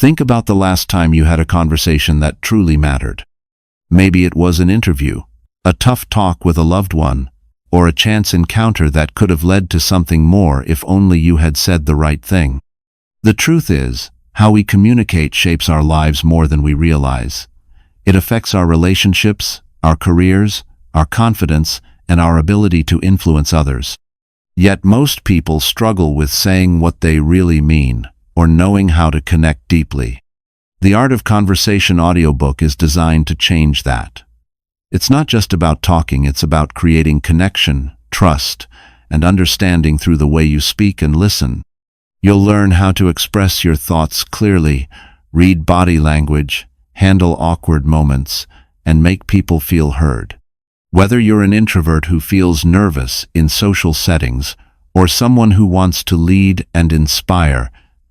Think about the last time you had a conversation that truly mattered. Maybe it was an interview, a tough talk with a loved one, or a chance encounter that could have led to something more if only you had said the right thing. The truth is, how we communicate shapes our lives more than we realize. It affects our relationships, our careers, our confidence, and our ability to influence others. Yet most people struggle with saying what they really mean, or knowing how to connect deeply. The Art of Conversation audiobook is designed to change that. It's not just about talking, it's about creating connection, trust, and understanding through the way you speak and listen. You'll learn how to express your thoughts clearly, read body language, handle awkward moments, and make people feel heard. Whether you're an introvert who feels nervous in social settings or someone who wants to lead and inspire,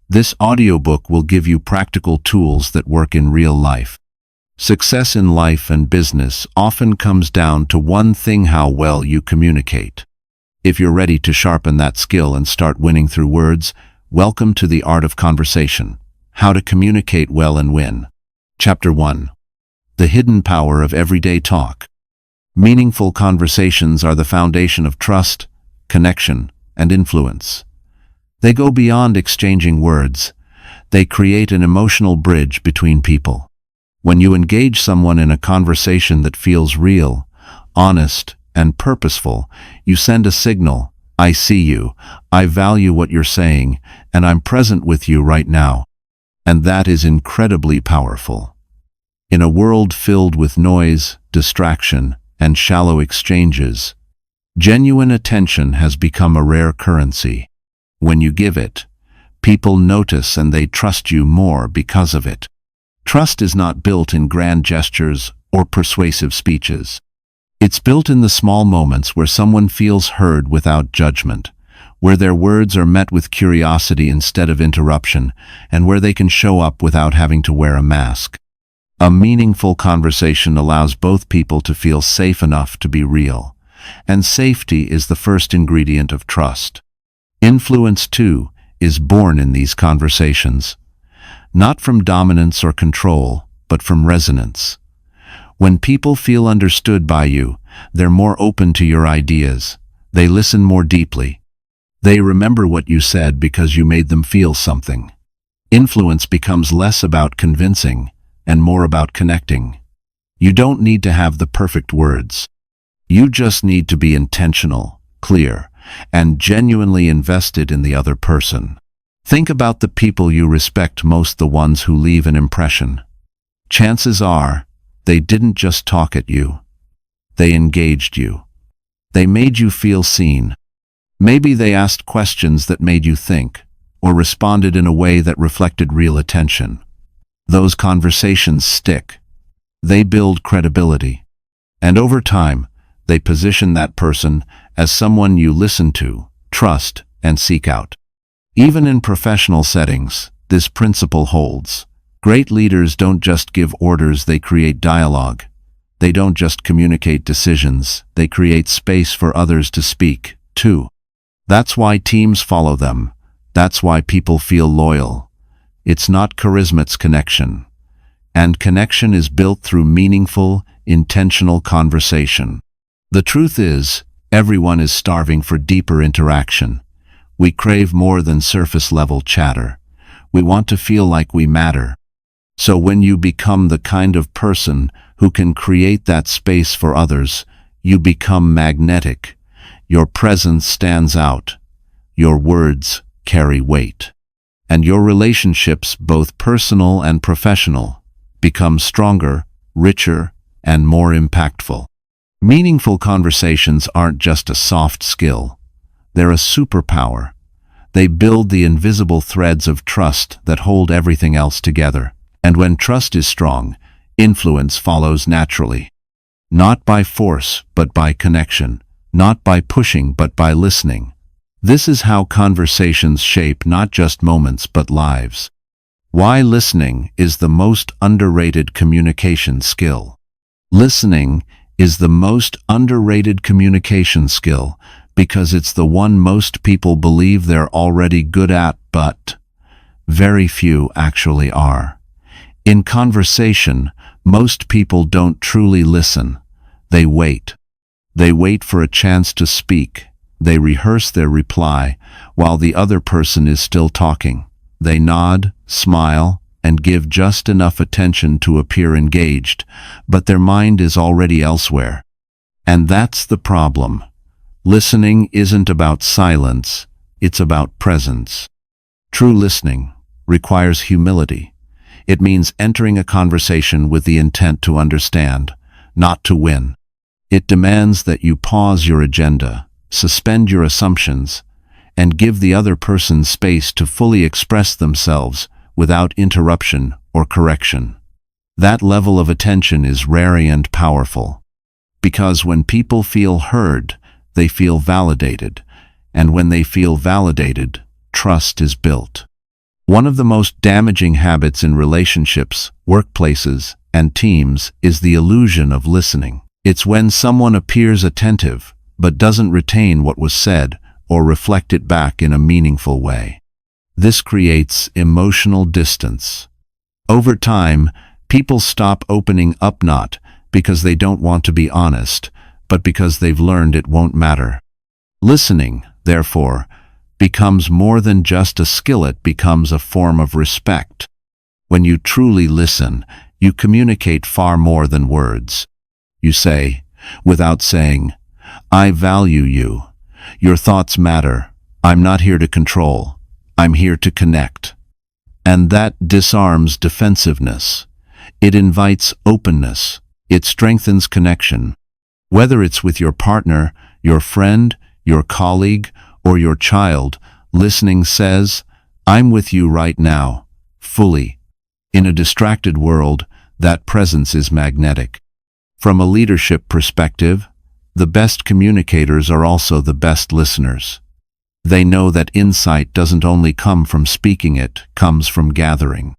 this audiobook will give you practical tools that work in real life. Success in life and business often comes down to one thing: how well you communicate. If you're ready to sharpen that skill and start winning through words, welcome to the Art of Conversation: How to Communicate Well and Win. Chapter 1. The Hidden Power of Everyday Talk. Meaningful conversations are the foundation of trust, connection, and influence. They go beyond exchanging words. They create an emotional bridge between people. When you engage someone in a conversation that feels real, honest, and purposeful, you send a signal: I see you, I value what you're saying, and I'm present with you right now. And that is incredibly powerful. In a world filled with noise, distraction, and shallow exchanges, genuine attention has become a rare currency. When you give it, people notice and they trust you more because of it. Trust is not built in grand gestures or persuasive speeches. It's built in the small moments where someone feels heard without judgment, where their words are met with curiosity instead of interruption, and where they can show up without having to wear a mask. A meaningful conversation allows both people to feel safe enough to be real, and safety is the first ingredient of trust. Influence, too, is born in these conversations, not from dominance or control, but from resonance. When people feel understood by you, they're more open to your ideas. They listen more deeply. They remember what you said because you made them feel something. Influence becomes less about convincing and more about connecting. You don't need to have the perfect words. You just need to be intentional, clear, and genuinely invested in the other person. Think about the people you respect most, the ones who leave an impression. Chances are, they didn't just talk at you. They engaged you. They made you feel seen. Maybe they asked questions that made you think, or responded in a way that reflected real attention. Those conversations stick. They build credibility. And over time, they position that person as someone you listen to, trust, and seek out. Even in professional settings, this principle holds. Great leaders don't just give orders, they create dialogue. They don't just communicate decisions, they create space for others to speak, too. That's why teams follow them. That's why people feel loyal. It's not charisma, it's connection. And connection is built through meaningful, intentional conversation. The truth is, everyone is starving for deeper interaction. We crave more than surface-level chatter. We want to feel like we matter. So when you become the kind of person who can create that space for others, you become magnetic. Your presence stands out. Your words carry weight. And your relationships, both personal and professional, become stronger, richer, and more impactful. Meaningful conversations aren't just a soft skill. They're a superpower. They build the invisible threads of trust that hold everything else together. And when trust is strong, influence follows naturally. Not by force, but by connection. Not by pushing, but by listening. This is how conversations shape not just moments, but lives. Why listening is the most underrated communication skill. Listening is the most underrated communication skill because it's the one most people believe they're already good at, but very few actually are. In conversation, most people don't truly listen. They wait. They wait for a chance to speak. They rehearse their reply while the other person is still talking. They nod, smile, and give just enough attention to appear engaged, but their mind is already elsewhere. And that's the problem. Listening isn't about silence, it's about presence. True listening requires humility. It means entering a conversation with the intent to understand, not to win. It demands that you pause your agenda, suspend your assumptions, and give the other person space to fully express themselves without interruption or correction. That level of attention is rare and powerful, because when people feel heard, they feel validated, and when they feel validated, trust is built. One of the most damaging habits in relationships, workplaces, and teams is the illusion of listening. It's when someone appears attentive, but doesn't retain what was said or reflect it back in a meaningful way. This creates emotional distance. Over time, people stop opening up not because they don't want to be honest, but because they've learned it won't matter. Listening, therefore, becomes more than just a skill, it becomes a form of respect. When you truly listen, you communicate far more than words. You say, without saying, "I value you. Your thoughts matter. I'm not here to control. I'm here to connect." And that disarms defensiveness. It invites openness. It strengthens connection. Whether it's with your partner, your friend, your colleague, or your child, listening says, "I'm with you right now, fully." In a distracted world, that presence is magnetic. From a leadership perspective, the best communicators are also the best listeners. They know that insight doesn't only come from speaking, it comes from gathering.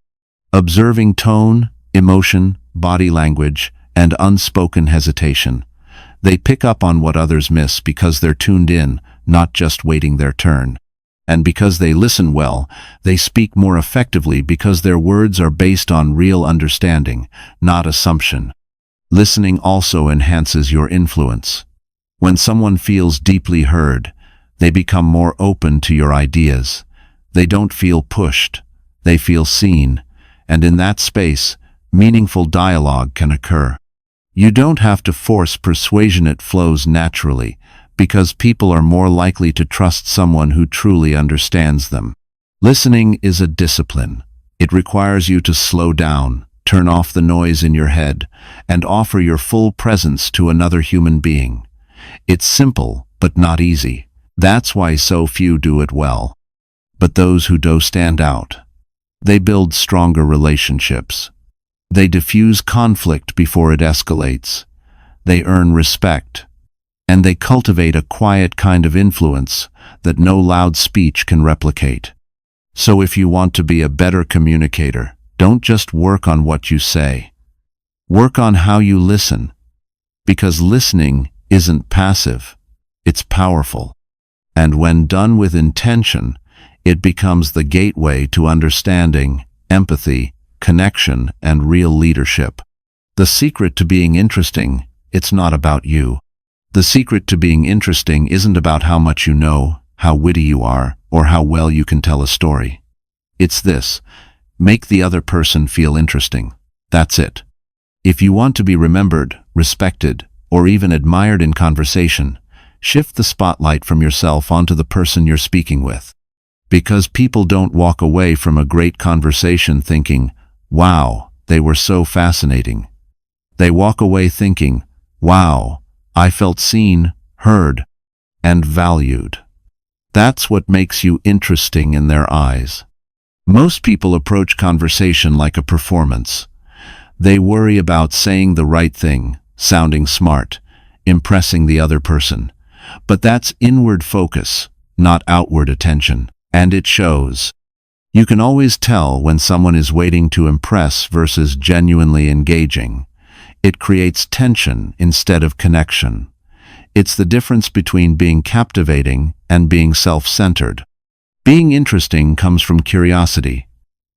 Observing tone, emotion, body language, and unspoken hesitation. They pick up on what others miss because they're tuned in, not just waiting their turn. And because they listen well, they speak more effectively because their words are based on real understanding, not assumption. Listening also enhances your influence. When someone feels deeply heard, they become more open to your ideas. They don't feel pushed. They feel seen. And in that space, meaningful dialogue can occur. You don't have to force persuasion, it flows naturally, because people are more likely to trust someone who truly understands them. Listening is a discipline. It requires you to slow down, turn off the noise in your head, and offer your full presence to another human being. It's simple, but not easy. That's why so few do it well. But those who do stand out. They build stronger relationships. They diffuse conflict before it escalates. They earn respect. And they cultivate a quiet kind of influence that no loud speech can replicate. So if you want to be a better communicator, don't just work on what you say. Work on how you listen. Because listening isn't passive, it's powerful. And when done with intention, it becomes the gateway to understanding, empathy, connection, and real leadership. The secret to being interesting, it's not about you. The secret to being interesting isn't about how much you know, how witty you are, or how well you can tell a story. It's this: make the other person feel interesting. That's it. If you want to be remembered, respected, or even admired in conversation, shift the spotlight from yourself onto the person you're speaking with. Because people don't walk away from a great conversation thinking, "Wow, they were so fascinating." They walk away thinking, "Wow, I felt seen, heard, and valued." That's what makes you interesting in their eyes. Most people approach conversation like a performance. They worry about saying the right thing, sounding smart, impressing the other person. But that's inward focus, not outward attention, and it shows. You can always tell when someone is waiting to impress versus genuinely engaging. It creates tension instead of connection. It's the difference between being captivating and being self-centered. Being interesting comes from curiosity,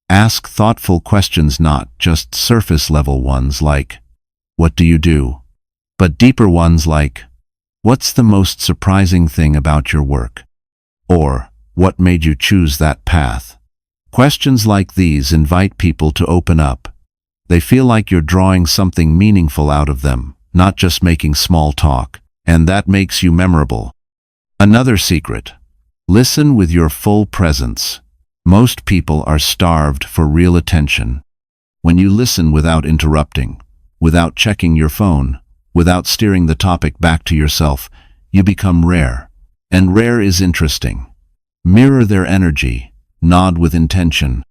Ask thoughtful questions, not just surface-level ones like, "What do you do?" but deeper ones like, "What's the most surprising thing about your work?" or "What made you choose that path?" Questions like these invite people to open up. They feel like you're drawing something meaningful out of them, not just making small talk, and that makes you memorable. Another secret: listen with your full presence. Most people are starved for real attention. When you listen without interrupting, without checking your phone, without steering the topic back to yourself, you become rare. And rare is interesting. Mirror their energy, nod with intention,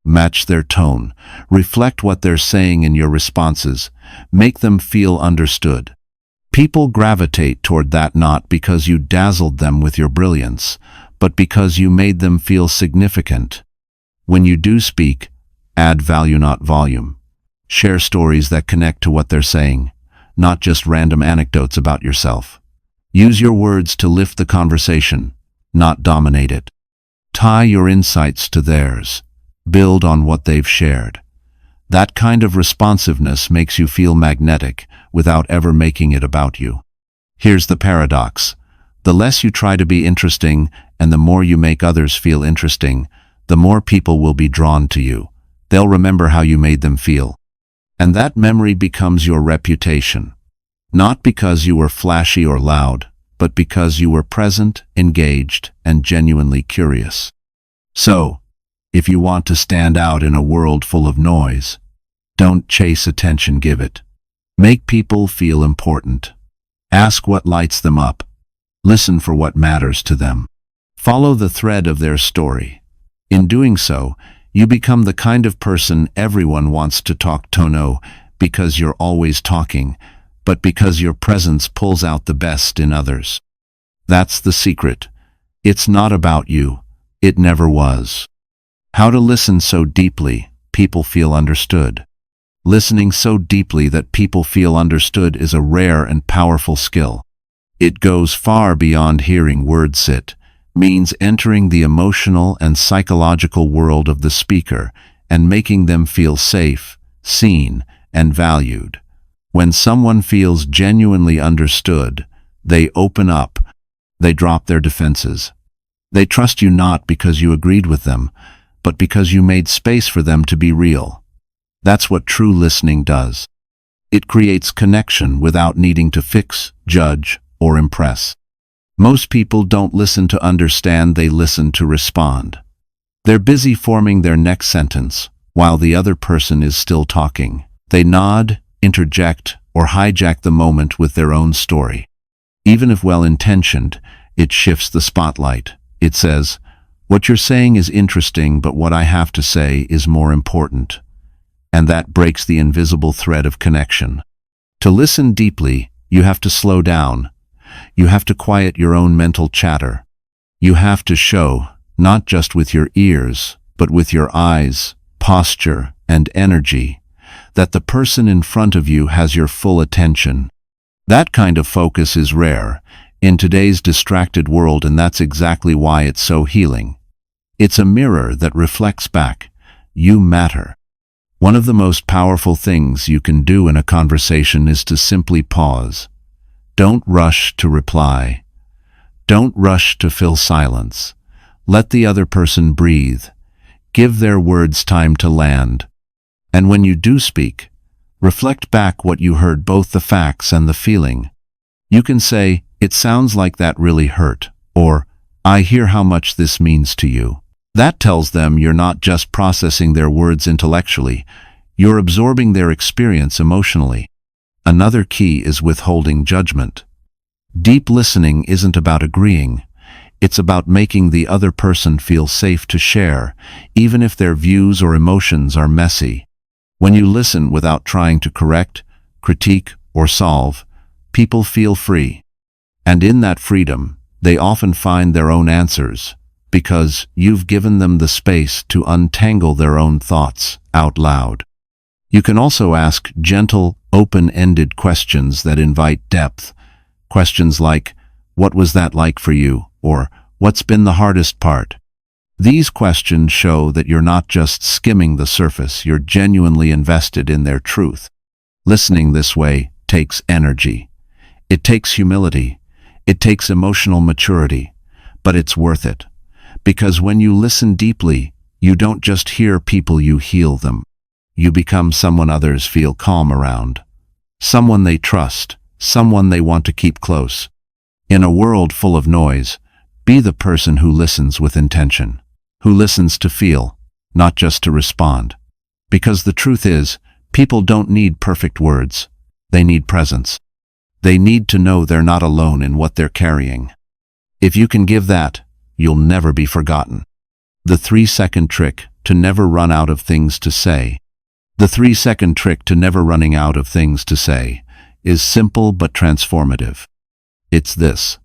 match their tone, reflect what they're saying in your responses, make them feel understood. People gravitate toward that not because you dazzled them with your brilliance, but because you made them feel significant. When you do speak, add value, not volume. Share stories that connect to what they're saying, not just random anecdotes about yourself. Use your words to lift the conversation, not dominate it. Tie your insights to theirs. Build on what they've shared. That kind of responsiveness makes you feel magnetic without ever making it about you. Here's the paradox. The less you try to be interesting and the more you make others feel interesting, the more people will be drawn to you. They'll remember how you made them feel. And that memory becomes your reputation. Not because you were flashy or loud, but because you were present, engaged, and genuinely curious. So, if you want to stand out in a world full of noise, don't chase attention, give it. Make people feel important. Ask what lights them up. Listen for what matters to them. Follow the thread of their story. In doing so, you become the kind of person everyone wants to talk to, no because you're always talking, but because your presence pulls out the best in others. That's the secret. It's not about you. It never was. How to listen so deeply, people feel understood. Listening so deeply that people feel understood is a rare and powerful skill. It goes far beyond hearing words. It means entering the emotional and psychological world of the speaker and making them feel safe, seen, and valued. When someone feels genuinely understood, they open up. They drop their defenses. They trust you not because you agreed with them, but because you made space for them to be real. That's what true listening does. It creates connection without needing to fix, judge, or impress. Most people don't listen to understand, they listen to respond. They're busy forming their next sentence while the other person is still talking. They nod, interject, or hijack the moment with their own story. Even if well-intentioned, it shifts the spotlight. It says, "What you're saying is interesting, but what I have to say is more important." And that breaks the invisible thread of connection. To listen deeply, you have to slow down. You have to quiet your own mental chatter. You have to show, not just with your ears, but with your eyes, posture, and energy, that the person in front of you has your full attention. That kind of focus is rare in today's distracted world, and that's exactly why it's so healing. It's a mirror that reflects back. You matter. One of the most powerful things you can do in a conversation is to simply pause. Don't rush to reply. Don't rush to fill silence. Let the other person breathe. Give their words time to land. And when you do speak, reflect back what you heard, both the facts and the feeling. You can say, "It sounds like that really hurt," or "I hear how much this means to you." That tells them you're not just processing their words intellectually, you're absorbing their experience emotionally. Another key is withholding judgment. Deep listening isn't about agreeing. It's about making the other person feel safe to share, even if their views or emotions are messy. When you listen without trying to correct, critique, or solve, people feel free. And in that freedom, they often find their own answers, because you've given them the space to untangle their own thoughts out loud. You can also ask gentle, open-ended questions that invite depth. Questions like, "What was that like for you?" or "What's been the hardest part?" These questions show that you're not just skimming the surface, you're genuinely invested in their truth. Listening this way takes energy. It takes humility. It takes emotional maturity. But it's worth it. Because when you listen deeply, you don't just hear people, you heal them. You become someone others feel calm around. Someone they trust. Someone they want to keep close. In a world full of noise, be the person who listens with intention. Who listens to feel, not just to respond. Because the truth is, people don't need perfect words. They need presence. They need to know they're not alone in what they're carrying. If you can give that, you'll never be forgotten. The 3-second trick to never run out of things to say. The 3-second trick to never running out of things to say is simple but transformative. It's this.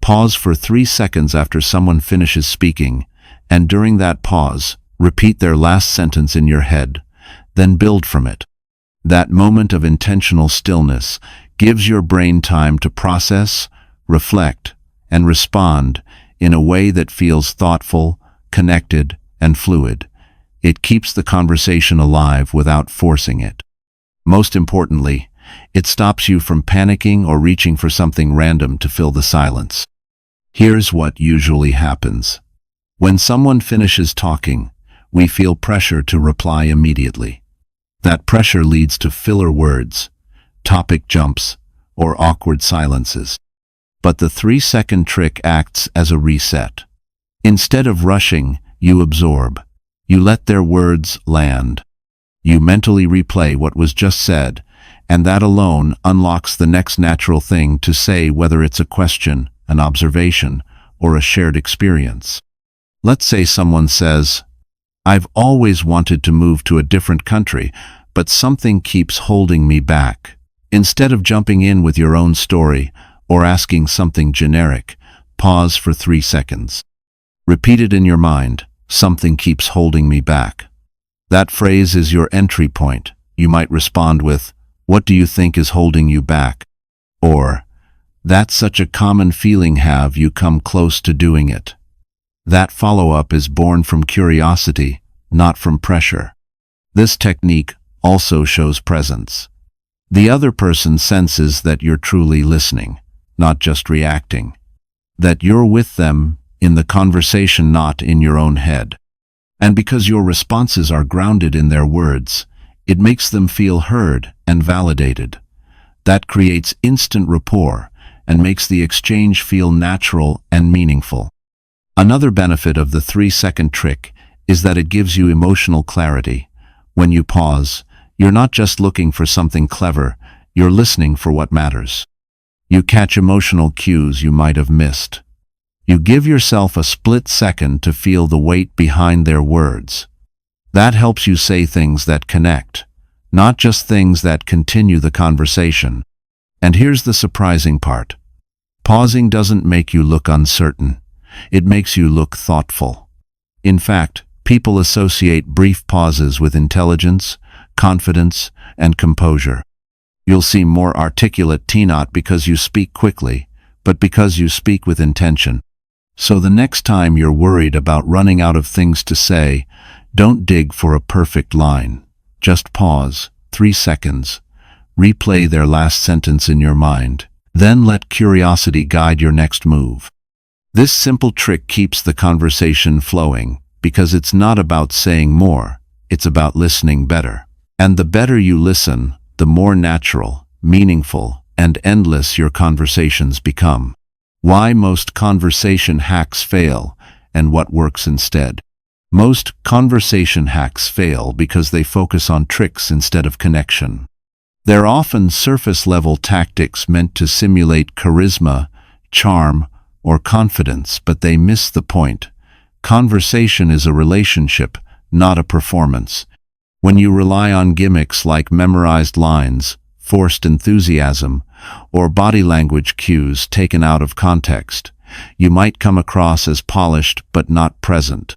Pause for 3 seconds after someone finishes speaking, and during that pause, repeat their last sentence in your head, then build from it. That moment of intentional stillness gives your brain time to process, reflect, and respond in a way that feels thoughtful, connected, and fluid. It keeps the conversation alive without forcing it. Most importantly, it stops you from panicking or reaching for something random to fill the silence. Here's what usually happens. When someone finishes talking, we feel pressure to reply immediately. That pressure leads to filler words, topic jumps, or awkward silences. But the 3-second trick acts as a reset. Instead of rushing, you absorb. You let their words land. You mentally replay what was just said, and that alone unlocks the next natural thing to say, whether it's a question, an observation, or a shared experience. Let's say someone says, "I've always wanted to move to a different country, but something keeps holding me back." Instead of jumping in with your own story or asking something generic, pause for 3 seconds. Repeat it in your mind, "Something keeps holding me back." That phrase is your entry point. You might respond with, "What do you think is holding you back?" Or, "That's such a common feeling, have you come close to doing it?" That follow-up is born from curiosity, not from pressure. This technique also shows presence. The other person senses that you're truly listening, not just reacting. That you're with them in the conversation, not in your own head. And because your responses are grounded in their words, it makes them feel heard and validated. That creates instant rapport and makes the exchange feel natural and meaningful. Another benefit of the 3-second trick is that it gives you emotional clarity. When you pause, you're not just looking for something clever, you're listening for what matters. You catch emotional cues you might have missed. You give yourself a split second to feel the weight behind their words. That helps you say things that connect, not just things that continue the conversation. And here's the surprising part. Pausing doesn't make you look uncertain. It makes you look thoughtful. In fact, people associate brief pauses with intelligence, confidence, and composure. You'll see more articulate not because you speak quickly, but because you speak with intention. So the next time you're worried about running out of things to say, don't dig for a perfect line. Just pause, 3 seconds. Replay their last sentence in your mind. Then let curiosity guide your next move. This simple trick keeps the conversation flowing because it's not about saying more, it's about listening better. And the better you listen, the more natural, meaningful, and endless your conversations become. Why most conversation hacks fail, and what works instead. Most conversation hacks fail because they focus on tricks instead of connection. They're often surface-level tactics meant to simulate charisma, charm, or confidence, but they miss the point. Conversation is a relationship, not a performance. When you rely on gimmicks like memorized lines, forced enthusiasm, or body language cues taken out of context, you might come across as polished but not present.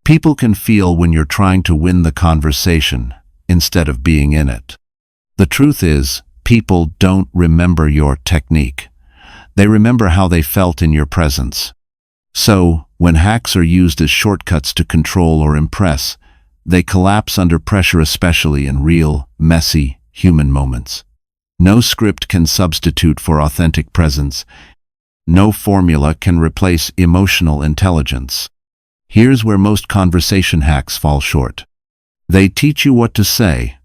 People can feel when you're trying to win the conversation instead of being in it. The truth is, people don't remember your technique. They remember how they felt in your presence. So, When hacks are used as shortcuts to control or impress, they collapse under pressure, especially in real, messy, human moments. No script can substitute for authentic presence. No formula can replace emotional intelligence. Here's where most conversation hacks fall short. They teach you what to say,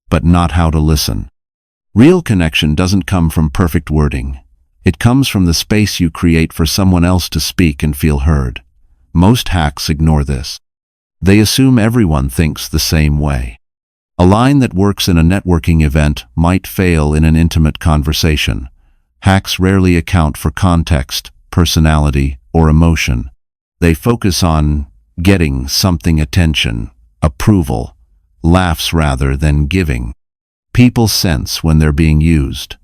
but not how to listen. Real connection doesn't come from perfect wording. It comes from the space you create for someone else to speak and feel heard. Most hacks ignore this. They assume everyone thinks the same way. A line that works in a networking event might fail in an intimate conversation. Hacks rarely account for context, personality, or emotion. They focus on getting something attention, approval, laughs rather than giving. People sense when they're being used.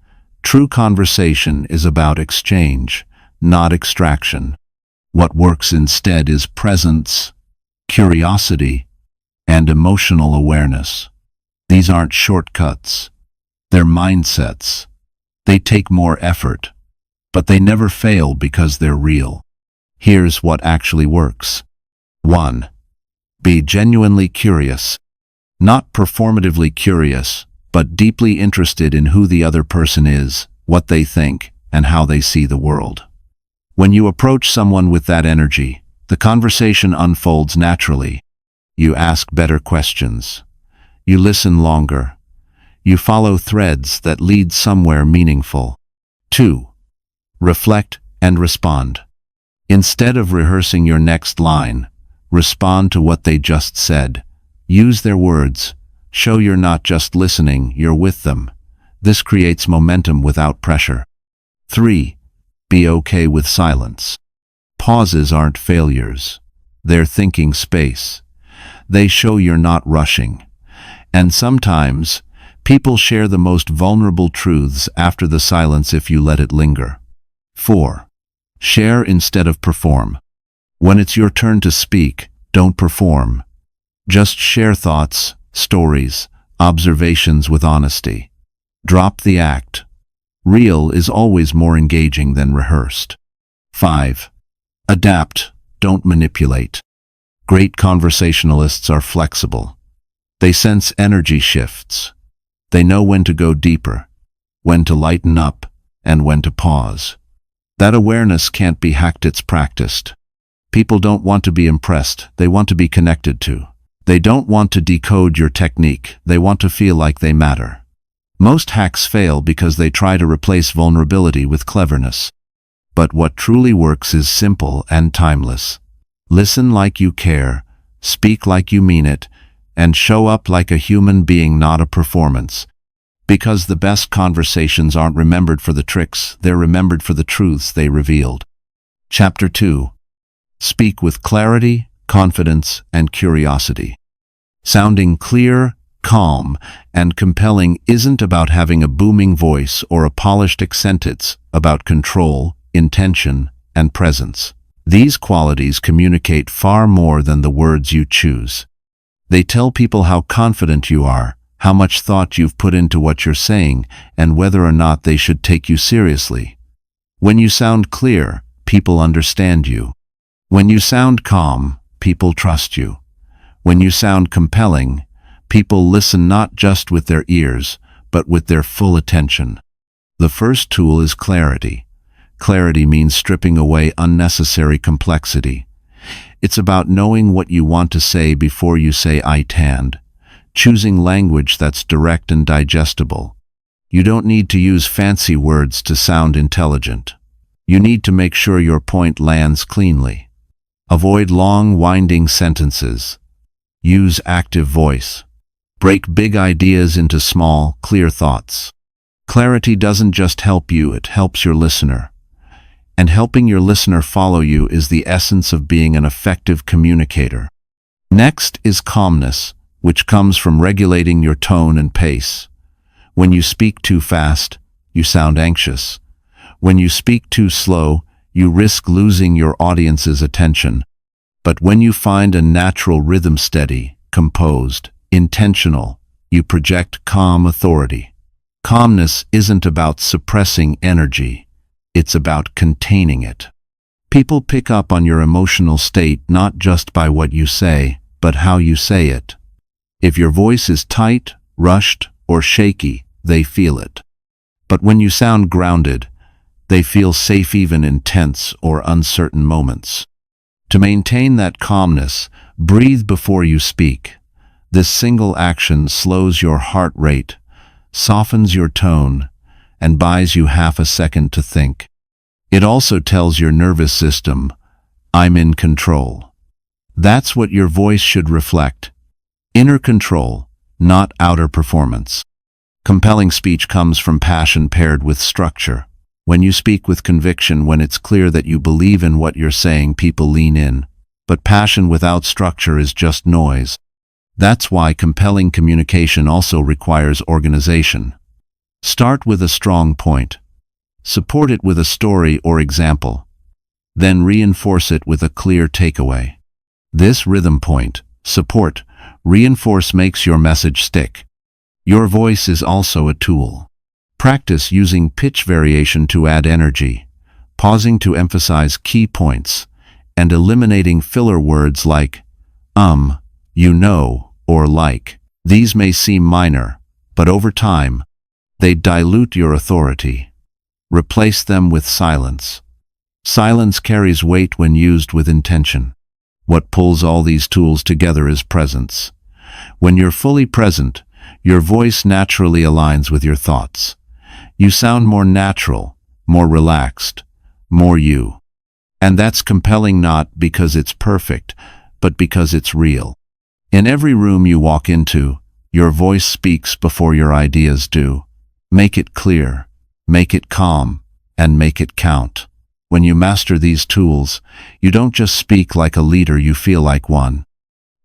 True conversation is about exchange, not extraction. What works instead is presence, curiosity, and emotional awareness. These aren't shortcuts. They're mindsets. They take more effort, but they never fail because they're real. Here's what actually works. 1. Be genuinely curious. Not performatively curious, but deeply interested in who the other person is, what they think, and how they see the world. When you approach someone with that energy, the conversation unfolds naturally. You ask better questions. You listen longer. You follow threads that lead somewhere meaningful. 2. Reflect and respond. Instead of rehearsing your next line, respond to what they just said. Use their words. Show you're not just listening, you're with them. This creates momentum without pressure. 3. Be okay with silence. Pauses aren't failures. They're thinking space. They show you're not rushing. And sometimes, people share the most vulnerable truths after the silence if you let it linger. 4. Share instead of perform. When it's your turn to speak, don't perform. Just share thoughts, stories, observations with honesty. Drop the act. Real is always more engaging than rehearsed. 5. Adapt, don't manipulate. Great conversationalists are flexible. They sense energy shifts. They know when to go deeper, when to lighten up, and when to pause. That awareness can't be hacked, it's practiced. People don't want to be impressed, they want to be connected to. They don't want to decode your technique, they want to feel like they matter. Most hacks fail because they try to replace vulnerability with cleverness. But what truly works is simple and timeless. Listen like you care, speak like you mean it, and show up like a human being, not a performance. Because the best conversations aren't remembered for the tricks, they're remembered for the truths they revealed. Chapter 2. Speak with clarity, confidence, and curiosity. Sounding clear, calm, and compelling isn't about having a booming voice or a polished accent. It's about control, intention, and presence. These qualities communicate far more than the words you choose. They tell people how confident you are, how much thought you've put into what you're saying, and whether or not they should take you seriously. When you sound clear, people understand you. When you sound calm, people trust you. When you sound compelling, people listen not just with their ears, but with their full attention. The first tool is clarity. Clarity means stripping away unnecessary complexity. It's about knowing what you want to say before you say "I-tand," choosing language that's direct and digestible. You don't need to use fancy words to sound intelligent. You need to make sure your point lands cleanly. Avoid long, winding sentences. Use active voice. Break big ideas into small, clear thoughts. Clarity doesn't just help you, it helps your listener. And helping your listener follow you is the essence of being an effective communicator. Next is calmness, which comes from regulating your tone and pace. When you speak too fast, you sound anxious. When you speak too slow, you risk losing your audience's attention. But when you find a natural rhythm, steady, composed, intentional, you project calm authority. Calmness isn't about suppressing energy. It's about containing it. People pick up on your emotional state not just by what you say, but how you say it. If your voice is tight, rushed, or shaky, they feel it. But when you sound grounded, they feel safe even in tense or uncertain moments. To maintain that calmness, breathe before you speak. This single action slows your heart rate, softens your tone, and buys you half a second to think. It also tells your nervous system, I'm in control. That's what your voice should reflect. Inner control, not outer performance. Compelling speech comes from passion paired with structure. When you speak with conviction, when it's clear that you believe in what you're saying, people lean in. But passion without structure is just noise. That's why compelling communication also requires organization. Start with a strong point. Support it with a story or example. Then reinforce it with a clear takeaway. This rhythm point, support, reinforce makes your message stick. Your voice is also a tool. Practice using pitch variation to add energy, pausing to emphasize key points, and eliminating filler words like you know, or like. These may seem minor, but over time, they dilute your authority. Replace them with silence. Silence carries weight when used with intention. What pulls all these tools together is presence. When you're fully present, your voice naturally aligns with your thoughts. You sound more natural, more relaxed, more you. And that's compelling not because it's perfect, but because it's real. In every room you walk into, your voice speaks before your ideas do. Make it clear, make it calm, and make it count. When you master these tools, you don't just speak like a leader, you feel like one.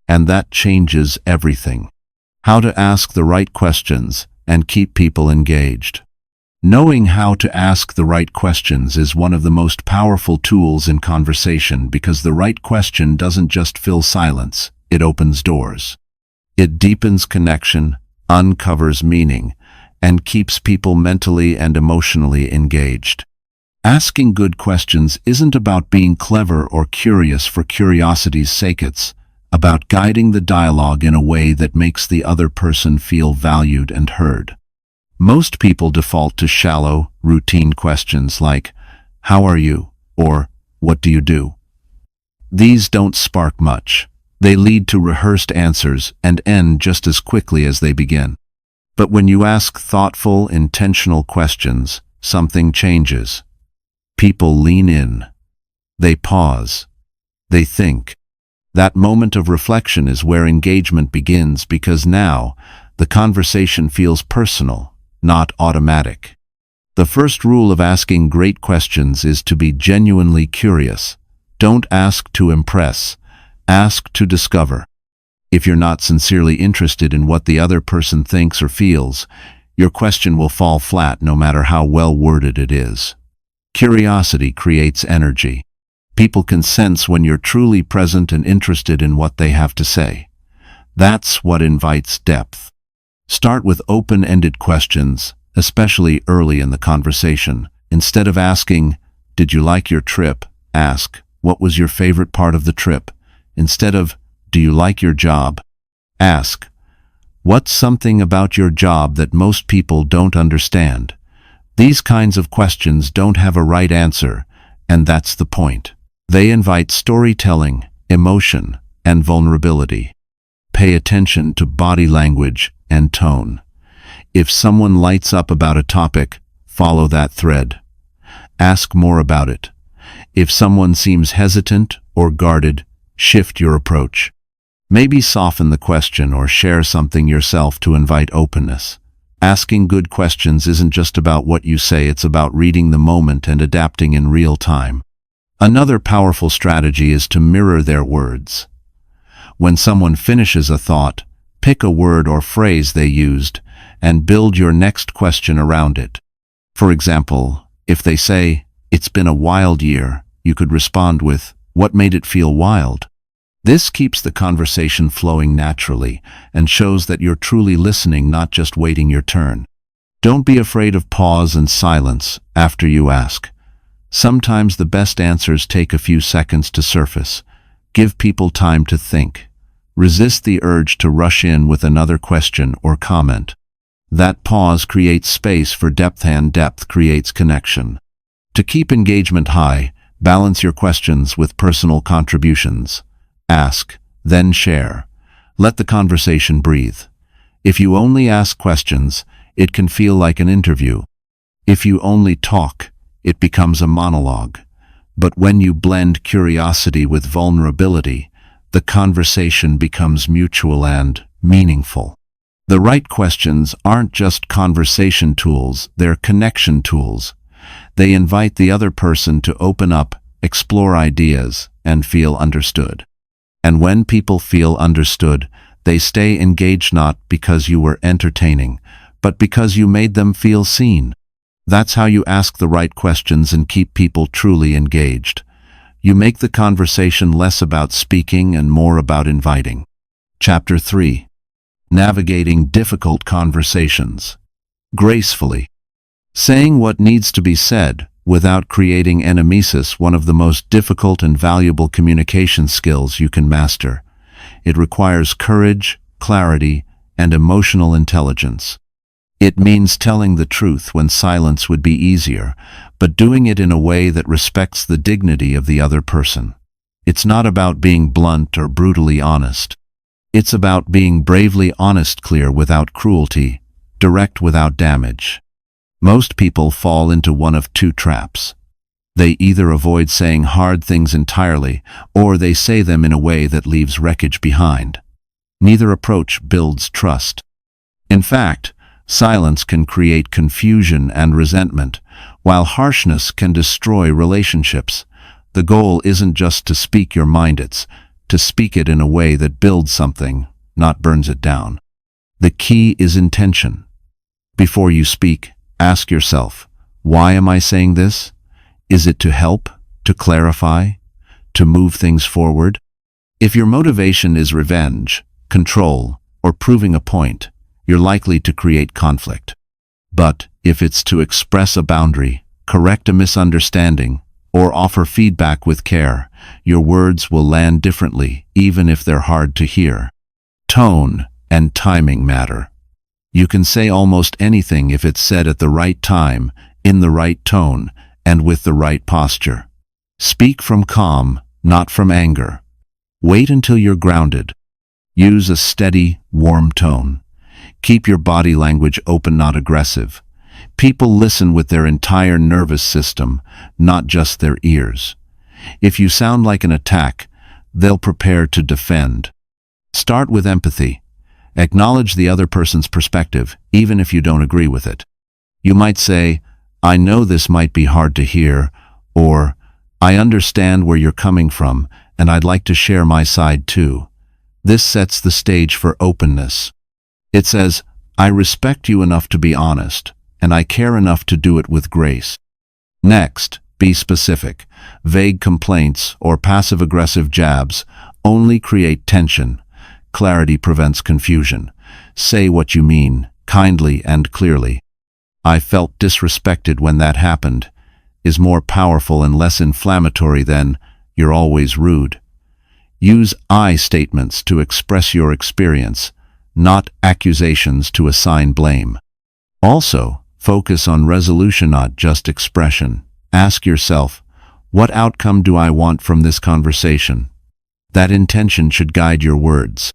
And that changes everything. How to ask the right questions and keep people engaged. Knowing how to ask the right questions is one of the most powerful tools in conversation, because the right question doesn't just fill silence, it opens doors. It deepens connection, uncovers meaning, and keeps people mentally and emotionally engaged. Asking good questions isn't about being clever or curious for curiosity's sake. It's about guiding the dialogue in a way that makes the other person feel valued and heard. Most people default to shallow, routine questions like, "How are you?" or "What do you do?" These don't spark much. They lead to rehearsed answers and end just as quickly as they begin. But when you ask thoughtful, intentional questions, something changes. People lean in. They pause. They think. That moment of reflection is where engagement begins, because now the conversation feels personal, not automatic. The first rule of asking great questions is to be genuinely curious. Don't ask to impress. Ask to discover. If you're not sincerely interested in what the other person thinks or feels, your question will fall flat no matter how well worded it is. Curiosity creates energy. People can sense when you're truly present and interested in what they have to say. That's what invites depth. Start with open-ended questions, especially early in the conversation. Instead of asking, "Did you like your trip?" ask, "What was your favorite part of the trip?" Instead of, "Do you like your job?" ask, "What's something about your job that most people don't understand?" These kinds of questions don't have a right answer, and that's the point. They invite storytelling, emotion, and vulnerability. Pay attention to body language and tone. If someone lights up about a topic, follow that thread. Ask more about it. If someone seems hesitant or guarded, shift your approach. Maybe soften the question or share something yourself to invite openness. Asking good questions isn't just about what you say, it's about reading the moment and adapting in real time. Another powerful strategy is to mirror their words. When someone finishes a thought, pick a word or phrase they used and build your next question around it. For example, if they say, "It's been a wild year," you could respond with, "What made it feel wild?" This keeps the conversation flowing naturally and shows that you're truly listening, not just waiting your turn. Don't be afraid of pause and silence after you ask. Sometimes the best answers take a few seconds to surface. Give people time to think. Resist the urge to rush in with another question or comment. That pause creates space for depth, and depth creates connection. To keep engagement high, balance your questions with personal contributions. Ask, then share. Let the conversation breathe. If you only ask questions, it can feel like an interview. If you only talk, it becomes a monologue. But when you blend curiosity with vulnerability, the conversation becomes mutual and meaningful. The right questions aren't just conversation tools, they're connection tools. They invite the other person to open up, explore ideas, and feel understood. And when people feel understood, they stay engaged, not because you were entertaining, but because you made them feel seen. That's how you ask the right questions and keep people truly engaged. You make the conversation less about speaking and more about inviting. Chapter 3. Navigating difficult conversations. Gracefully. Saying what needs to be said without creating enemesis, one of the most difficult and valuable communication skills you can master. It requires courage, clarity, and emotional intelligence. It means telling the truth when silence would be easier, but doing it in a way that respects the dignity of the other person. It's not about being blunt or brutally honest. It's about being bravely honest, clear without cruelty, direct without damage. Most people fall into one of two traps. They either avoid saying hard things entirely, or they say them in a way that leaves wreckage behind. Neither approach builds trust. In fact, silence can create confusion and resentment, while harshness can destroy relationships. The goal isn't just to speak your mind, it's to speak it in a way that builds something, not burns it down. The key is intention. Before you speak, ask yourself, why am I saying this? Is it to help, to clarify, to move things forward? If your motivation is revenge, control, or proving a point, you're likely to create conflict. But if it's to express a boundary, correct a misunderstanding, or offer feedback with care, your words will land differently, even if they're hard to hear. Tone and timing matter. You can say almost anything if it's said at the right time, in the right tone, and with the right posture. Speak from calm, not from anger. Wait until you're grounded. Use a steady, warm tone. Keep your body language open, not aggressive. People listen with their entire nervous system, not just their ears. If you sound like an attack, they'll prepare to defend. Start with empathy. Acknowledge the other person's perspective, even if you don't agree with it. You might say, I know this might be hard to hear, or I understand where you're coming from, and I'd like to share my side too. This sets the stage for openness. It says, I respect you enough to be honest, and I care enough to do it with grace. Next, be specific. Vague complaints or passive-aggressive jabs only create tension. Clarity prevents confusion. Say what you mean, kindly and clearly. I felt disrespected when that happened is more powerful and less inflammatory than you're always rude. Use I statements to express your experience, not accusations to assign blame. Also, focus on resolution, not just expression. Ask yourself, what outcome do I want from this conversation? That intention should guide your words.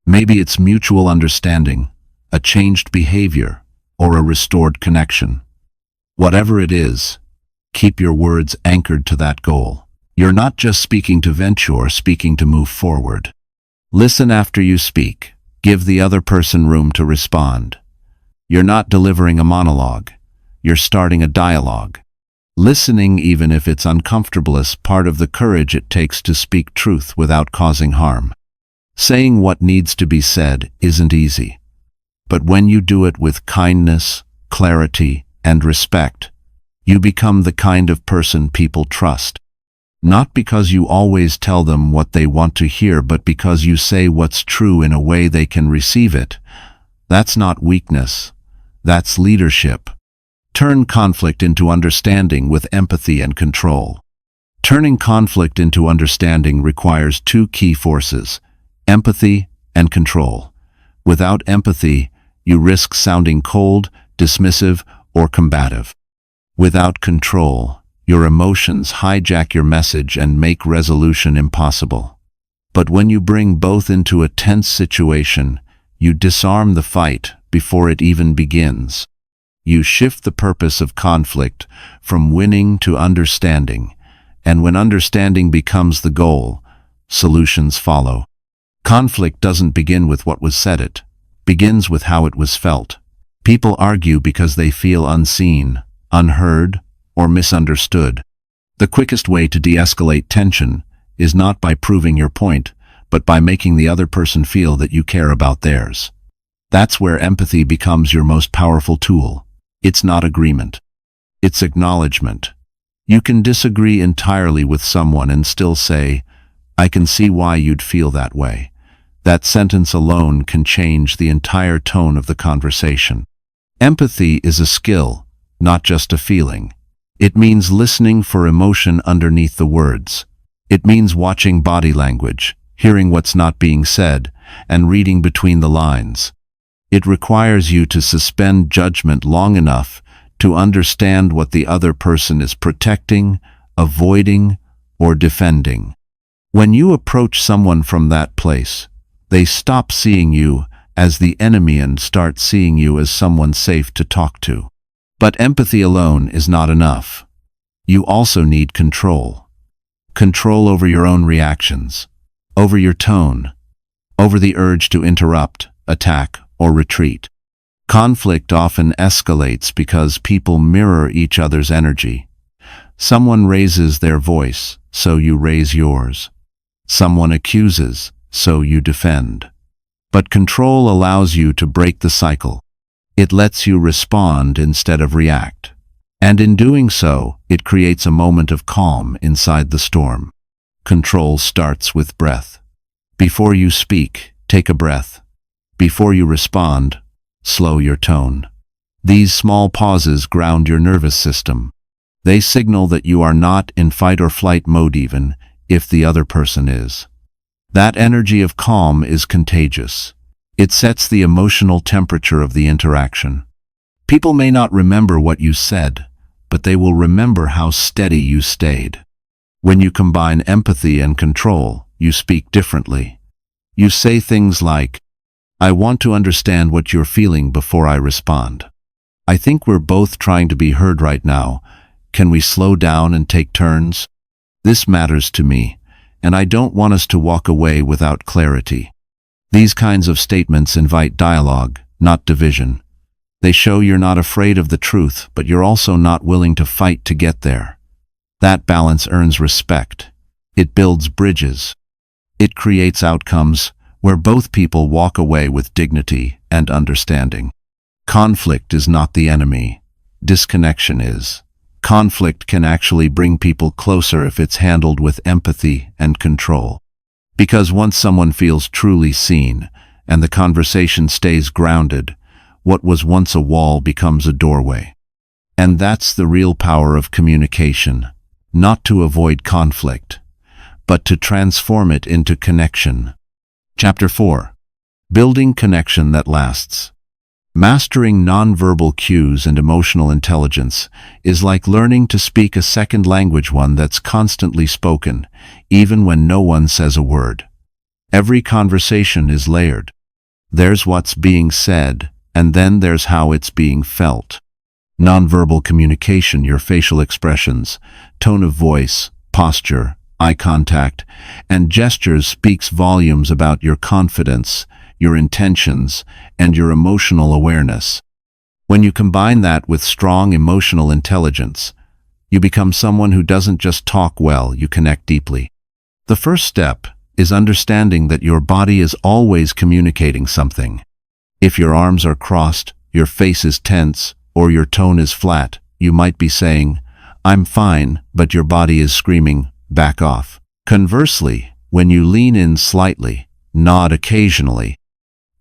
Maybe it's mutual understanding, a changed behavior, or a restored connection. Whatever it is, keep your words anchored to that goal. You're not just speaking to vent, you're speaking to move forward. Listen after you speak. Give the other person room to respond. You're not delivering a monologue. You're starting a dialogue. Listening, even if it's uncomfortable, is part of the courage it takes to speak truth without causing harm. Saying what needs to be said isn't easy. But when you do it with kindness, clarity, and respect, you become the kind of person people trust. Not because you always tell them what they want to hear, but because you say what's true in a way they can receive it. That's not weakness. That's leadership. Turn conflict into understanding with empathy and control. Turning conflict into understanding requires two key forces: empathy and control. Without empathy, you risk sounding cold, dismissive, or combative. Without control, your emotions hijack your message and make resolution impossible. But when you bring both into a tense situation, you disarm the fight before it even begins. You shift the purpose of conflict from winning to understanding, and when understanding becomes the goal, solutions follow. Conflict doesn't begin with what was said, it begins with how it was felt. People argue because they feel unseen, unheard, or misunderstood. The quickest way to de-escalate tension is not by proving your point, but by making the other person feel that you care about theirs. That's where empathy becomes your most powerful tool. It's not agreement. It's acknowledgement. You can disagree entirely with someone and still say, "I can see why you'd feel that way." That sentence alone can change the entire tone of the conversation. Empathy is a skill, not just a feeling. It means listening for emotion underneath the words. It means watching body language, hearing what's not being said, and reading between the lines. It requires you to suspend judgment long enough to understand what the other person is protecting, avoiding, or defending. When you approach someone from that place, they stop seeing you as the enemy and start seeing you as someone safe to talk to. But empathy alone is not enough. You also need control. Control over your own reactions, over your tone, over the urge to interrupt, attack, or retreat. Conflict often escalates because people mirror each other's energy. Someone raises their voice, so you raise yours. Someone accuses, so you defend. But control allows you to break the cycle. It lets you respond instead of react. And in doing so, it creates a moment of calm inside the storm. Control starts with breath. Before you speak, take a breath. Before you respond, slow your tone. These small pauses ground your nervous system. They signal that you are not in fight or flight mode even if the other person is. That energy of calm is contagious. It sets the emotional temperature of the interaction. People may not remember what you said, but they will remember how steady you stayed. When you combine empathy and control, you speak differently. You say things like, "I want to understand what you're feeling before I respond. I think we're both trying to be heard right now. Can we slow down and take turns? This matters to me, and I don't want us to walk away without clarity." These kinds of statements invite dialogue, not division. They show you're not afraid of the truth, but you're also not willing to fight to get there. That balance earns respect. It builds bridges. It creates outcomes where both people walk away with dignity and understanding. Conflict is not the enemy. Disconnection is. Conflict can actually bring people closer if it's handled with empathy and control. Because once someone feels truly seen and the conversation stays grounded, what was once a wall becomes a doorway. And that's the real power of communication, not to avoid conflict, but to transform it into connection. Chapter 4. Building connection that lasts. Mastering nonverbal cues and emotional intelligence is like learning to speak a second language, one that's constantly spoken, even when no one says a word. Every conversation is layered. There's what's being said, and then there's how it's being felt. Nonverbal communication, your facial expressions, tone of voice, posture, eye contact, and gestures speaks volumes about your confidence, your intentions, and your emotional awareness. When you combine that with strong emotional intelligence, you become someone who doesn't just talk well, you connect deeply. The first step is understanding that your body is always communicating something. If your arms are crossed, your face is tense, or your tone is flat, you might be saying, "I'm fine," but your body is screaming, "Back off." Conversely, when you lean in slightly, nod occasionally,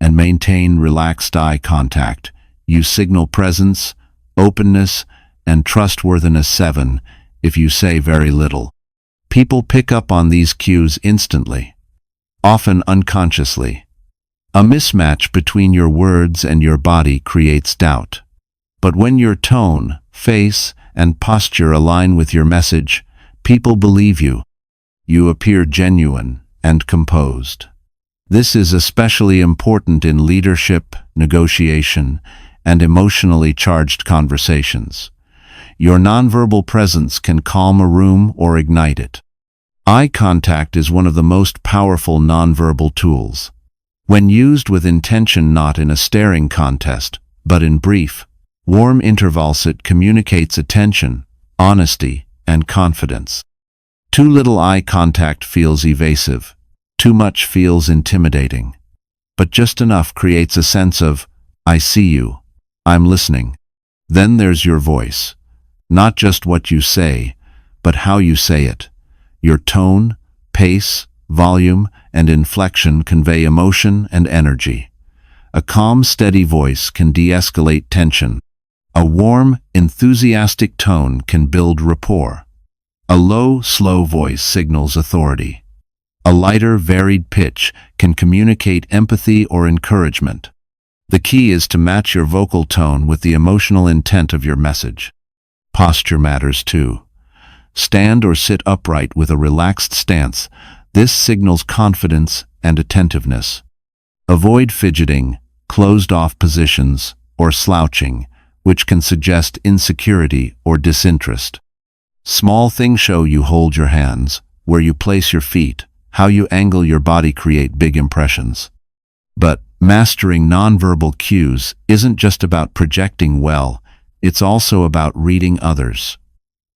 and maintain relaxed eye contact, you signal presence, openness, and trustworthiness. 7. If you say very little. People pick up on these cues instantly, often unconsciously. A mismatch between your words and your body creates doubt. But when your tone, face, and posture align with your message, people believe you. You appear genuine and composed. This is especially important in leadership, negotiation, and emotionally charged conversations. Your nonverbal presence can calm a room or ignite it. Eye contact is one of the most powerful nonverbal tools. When used with intention, not in a staring contest, but in brief, warm intervals, it communicates attention, honesty, and confidence. Too little eye contact feels evasive. Too much feels intimidating. But just enough creates a sense of, I see you, I'm listening. Then there's your voice. Not just what you say, but how you say it. Your tone, pace, volume, and inflection convey emotion and energy. A calm, steady voice can de-escalate tension. A warm, enthusiastic tone can build rapport. A low, slow voice signals authority. A lighter, varied pitch can communicate empathy or encouragement. The key is to match your vocal tone with the emotional intent of your message. Posture matters too. Stand or sit upright with a relaxed stance. This signals confidence and attentiveness. Avoid fidgeting, closed-off positions, or slouching, which can suggest insecurity or disinterest. Small things show you hold your hands, where you place your feet, how you angle your body create big impressions. But mastering nonverbal cues isn't just about projecting well, it's also about reading others.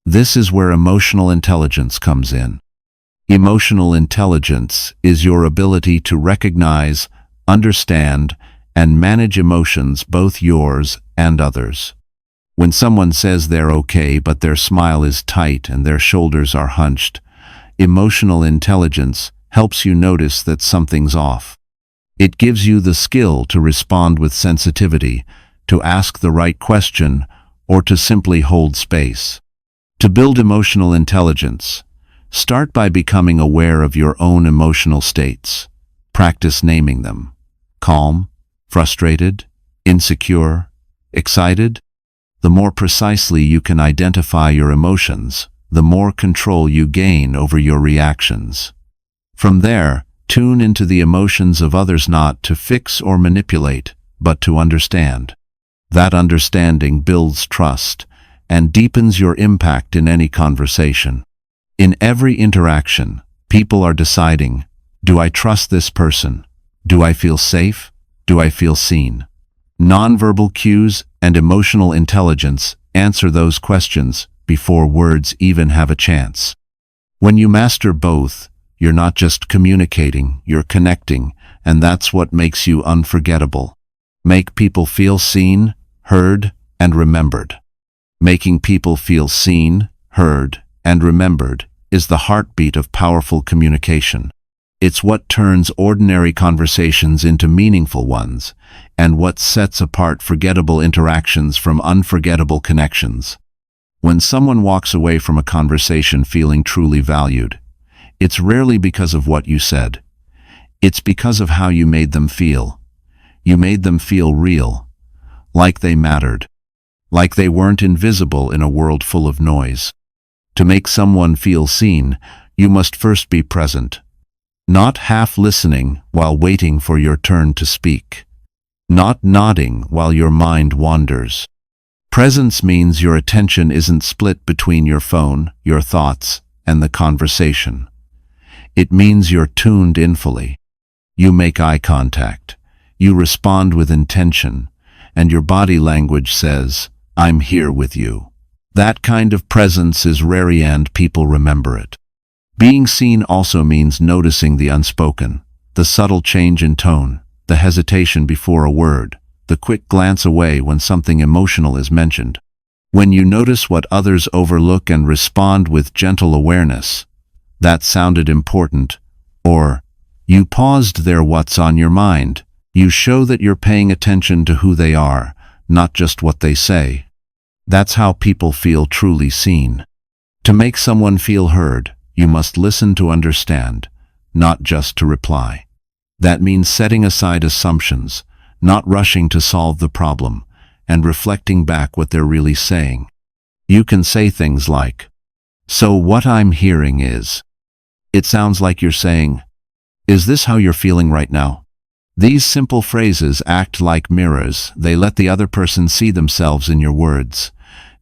This is where emotional intelligence comes in. Emotional intelligence is your ability to recognize, understand, and manage emotions, both yours and others. When someone says they're okay but their smile is tight and their shoulders are hunched, emotional intelligence helps you notice that something's off. It gives you the skill to respond with sensitivity, to ask the right question, or to simply hold space. To build emotional intelligence, start by becoming aware of your own emotional states. Practice naming them. Calm, frustrated, insecure, excited. The more precisely you can identify your emotions, the more control you gain over your reactions. From there, tune into the emotions of others, not to fix or manipulate, but to understand. That understanding builds trust and deepens your impact in any conversation. In every interaction, people are deciding, do I trust this person? Do I feel safe? Do I feel seen? Nonverbal cues and emotional intelligence answer those questions before words even have a chance. When you master both, you're not just communicating, you're connecting, and that's what makes you unforgettable. Make people feel seen, heard, and remembered. Making people feel seen, heard, and remembered is the heartbeat of powerful communication. It's what turns ordinary conversations into meaningful ones, and what sets apart forgettable interactions from unforgettable connections. When someone walks away from a conversation feeling truly valued, it's rarely because of what you said. It's because of how you made them feel. You made them feel real, like they mattered, like they weren't invisible in a world full of noise. To make someone feel seen, you must first be present. Not half listening while waiting for your turn to speak. Not nodding while your mind wanders. Presence means your attention isn't split between your phone, your thoughts, and the conversation. It means you're tuned in fully. You make eye contact. You respond with intention, and your body language says, I'm here with you. That kind of presence is rare and people remember it. Being seen also means noticing the unspoken, the subtle change in tone, the hesitation before a word, the quick glance away when something emotional is mentioned. When you notice what others overlook and respond with gentle awareness, that sounded important, or you paused there, what's on your mind, you show that you're paying attention to who they are, not just what they say. That's how people feel truly seen. To make someone feel heard, you must listen to understand, not just to reply. That means setting aside assumptions, not rushing to solve the problem, and reflecting back what they're really saying. You can say things like, "So what I'm hearing is," it sounds like you're saying, "Is this how you're feeling right now?" These simple phrases act like mirrors. They let the other person see themselves in your words.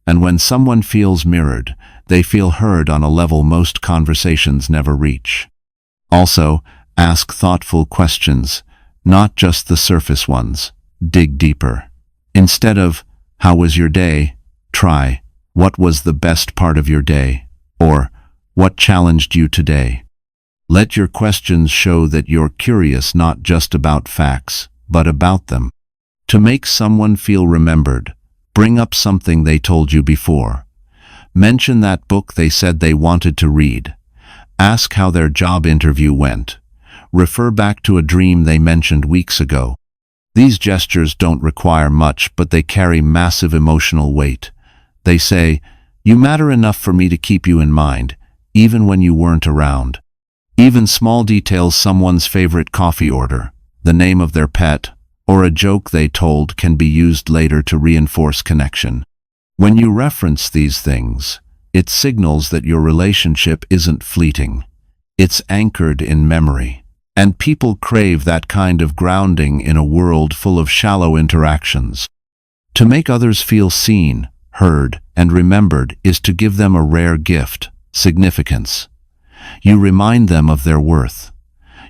And when someone feels mirrored, they feel heard on a level most conversations never reach. Also, ask thoughtful questions, not just the surface ones. Dig deeper. Instead of, "How was your day?" try, "What was the best part of your day?" or "What challenged you today?" Let your questions show that you're curious not just about facts, but about them. To make someone feel remembered, bring up something they told you before. Mention that book they said they wanted to read. Ask how their job interview went. Refer back to a dream they mentioned weeks ago. These gestures don't require much, but they carry massive emotional weight. They say, "You matter enough for me to keep you in mind, even when you weren't around." Even small details, someone's favorite coffee order, the name of their pet, or a joke they told can be used later to reinforce connection. When you reference these things, it signals that your relationship isn't fleeting. It's anchored in memory. And people crave that kind of grounding in a world full of shallow interactions. To make others feel seen, heard, and remembered is to give them a rare gift, significance. You remind them of their worth.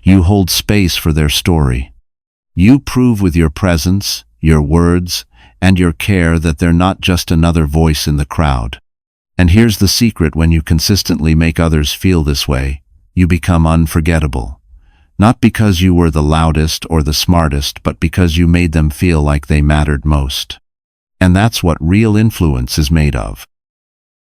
You hold space for their story. You prove with your presence, your words, and your care that they're not just another voice in the crowd. And here's the secret: when you consistently make others feel this way, you become unforgettable. Not because you were the loudest or the smartest, but because you made them feel like they mattered most. And that's what real influence is made of.